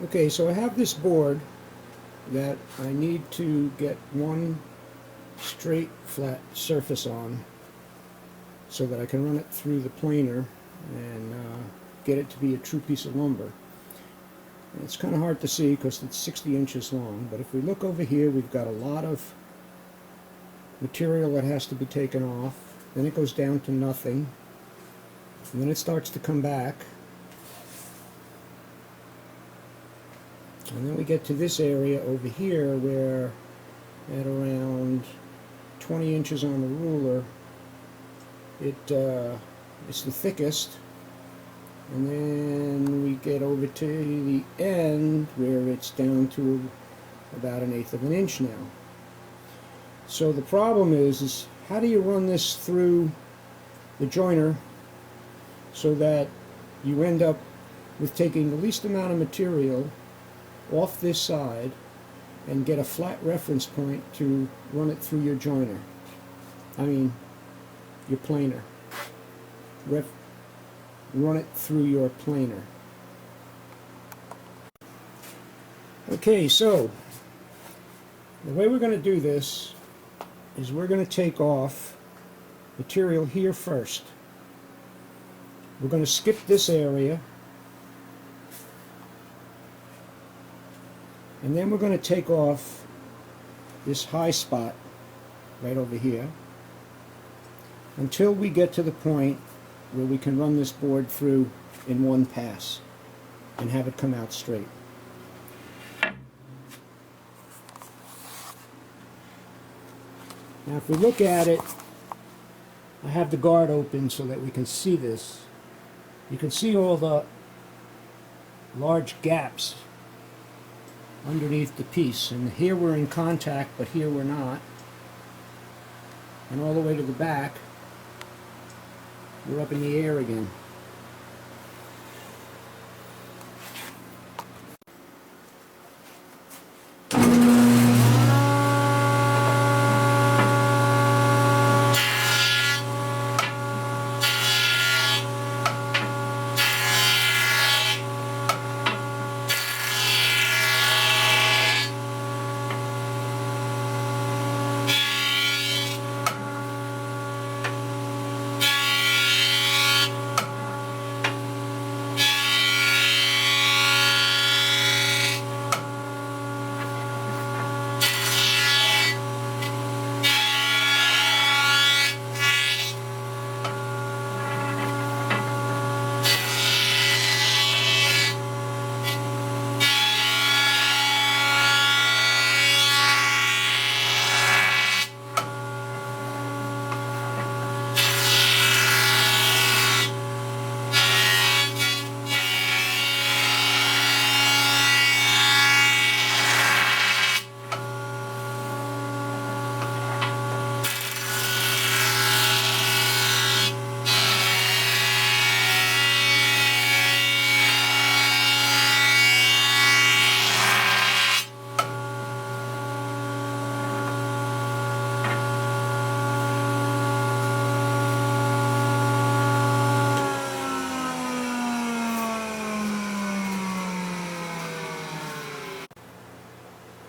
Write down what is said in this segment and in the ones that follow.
Okay, so I have this board that I need to get one straight flat surface on so that I can run it through the planer and get it to be a true piece of lumber. And it's kind of hard to see because it's 60 inches long, but if we look over here, we've got a lot of material that has to be taken off. Then it goes down to nothing, and then it starts to come back. And then we get to this area over here where at around 20 inches on the ruler it's the thickest, and then we get over to the end where it's down to about 1/8 of an inch now. So the problem is how do you run this through the joiner so that you end up with taking the least amount of material off this side and get a flat reference point to run it through your joiner. I mean, your planer. Run it through your planer. Okay, so the way we're going to do this is we're going to take off material here first. We're going to skip this area, and then we're going to take off this high spot right over here until we get to the point where we can run this board through in one pass and have it come out straight. Now if we look at it, I have the guard open so that we can see this. You can see all the large gaps underneath the piece, and here we're in contact but here we're not, and all the way to the back we're up in the air again.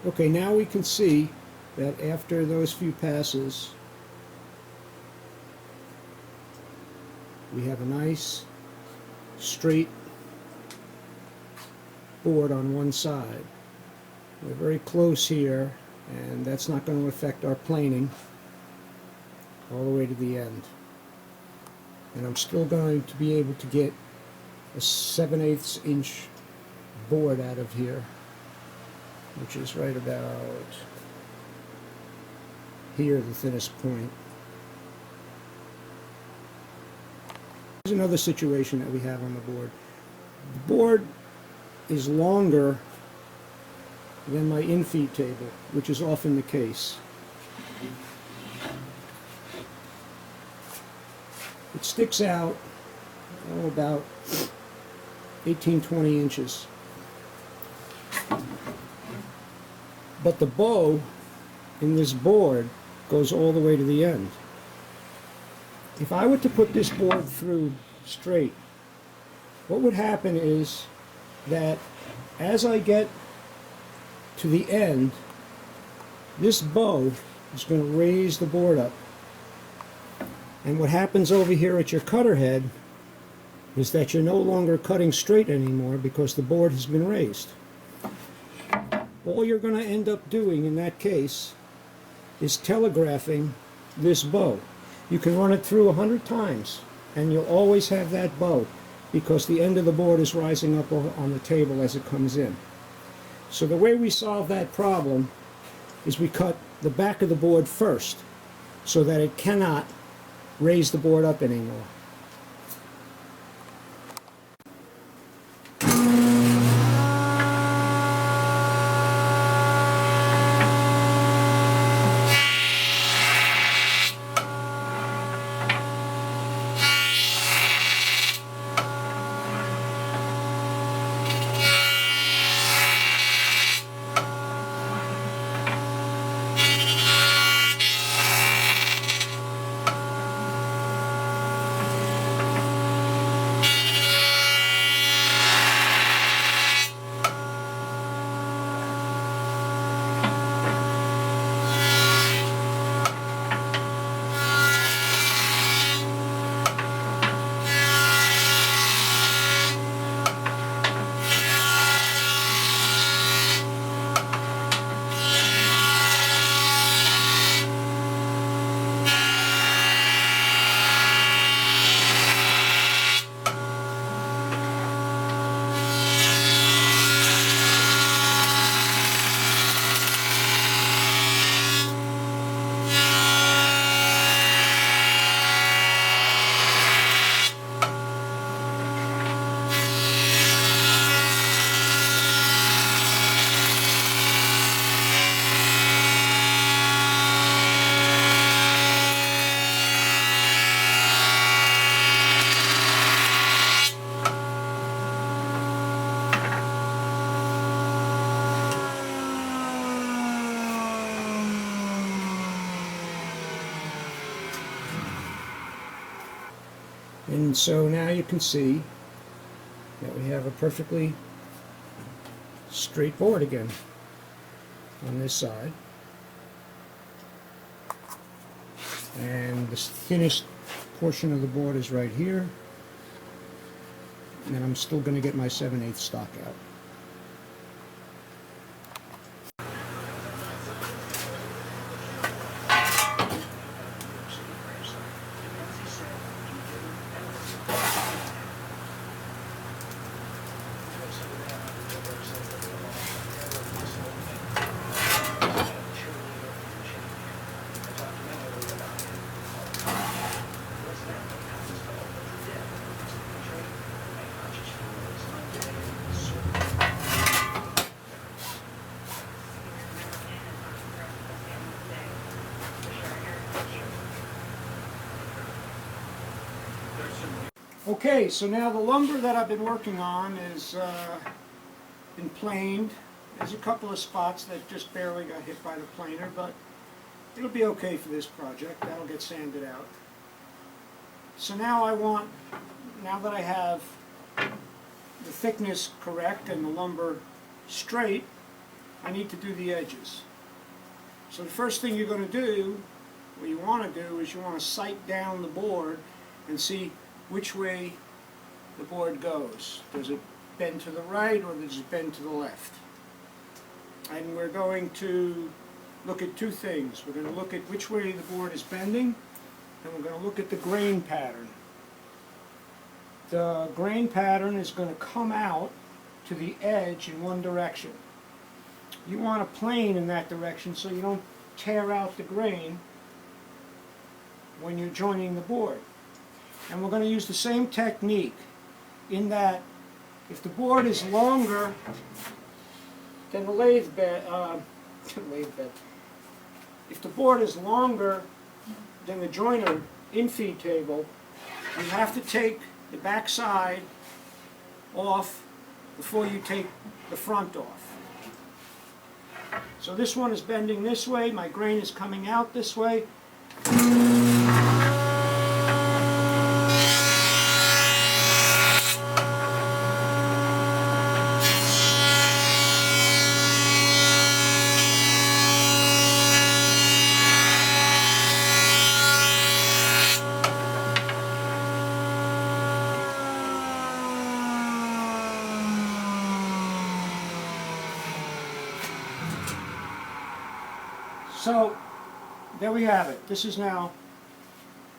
Okay, now we can see that after those few passes, we have a nice straight board on one side. We're very close here, and that's not going to affect our planing all the way to the end. And I'm still going to be able to get a 7/8 inch board out of here, which is right about here, the thinnest point. Here's another situation that we have on the board. The board is longer than my in-feed table, which is often the case. It sticks out about 18-20 inches. But the bow in this board goes all the way to the end. If I were to put this board through straight, what would happen is that as I get to the end, this bow is going to raise the board up. And what happens over here at your cutter head is that you're no longer cutting straight anymore because the board has been raised. All you're going to end up doing in that case is telegraphing this bow. You can run it through 100 times and you'll always have that bow because the end of the board is rising up on the table as it comes in. So the way we solve that problem is we cut the back of the board first so that it cannot raise the board up anymore. And so now you can see that we have a perfectly straight board again on this side. And the finished portion of the board is right here. And I'm still going to get my 7/8 stock out. Okay, so now the lumber that I've been working on is been planed. There's a couple of spots that just barely got hit by the planer, but it'll be okay for this project. That'll get sanded out. So now now that I have the thickness correct and the lumber straight, I need to do the edges. So the first thing you're going to do, what you want to do, is you want to sight down the board and see which way the board goes. Does it bend to the right or does it bend to the left? And we're going to look at two things. We're going to look at which way the board is bending, and we're going to look at the grain pattern. The grain pattern is going to come out to the edge in one direction. You want a plane in that direction so you don't tear out the grain when you're joining the board. And we're going to use the same technique in that if the board is longer than the lathe bed, if the board is longer than the joiner infeed table, you have to take the back side off before you take the front off. So this one is bending this way, my grain is coming out this way. So there we have it. This is now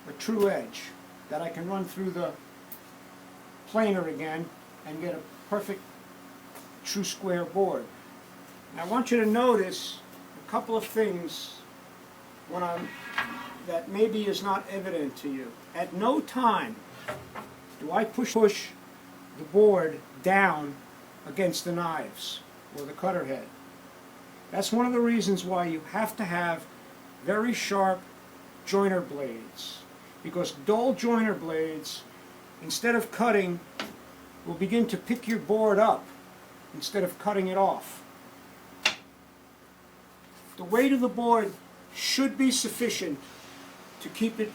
a true edge that I can run through the planer again and get a perfect true square board. Now I want you to notice a couple of things that maybe is not evident to you. At no time do I push the board down against the knives or the cutter head. That's one of the reasons why you have to have very sharp joiner blades, because dull joiner blades, instead of cutting, will begin to pick your board up instead of cutting it off. The weight of the board should be sufficient to keep it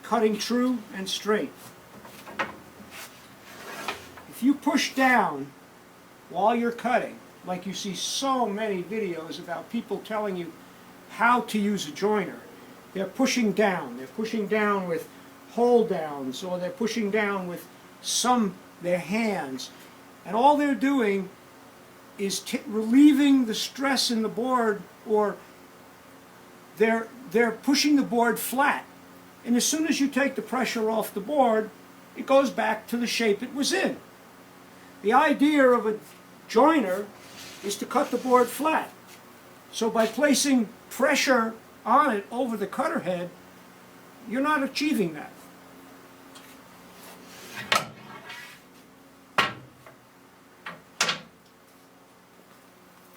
cutting true and straight. If you push down while you're cutting, like you see so many videos about people telling you how to use a joiner, they're pushing down. They're pushing down with hold downs, or they're pushing down with their hands. And all they're doing is relieving the stress in the board, or they're pushing the board flat. And as soon as you take the pressure off the board, it goes back to the shape it was in. The idea of a joiner is to cut the board flat. So by placing pressure on it over the cutter head, you're not achieving that.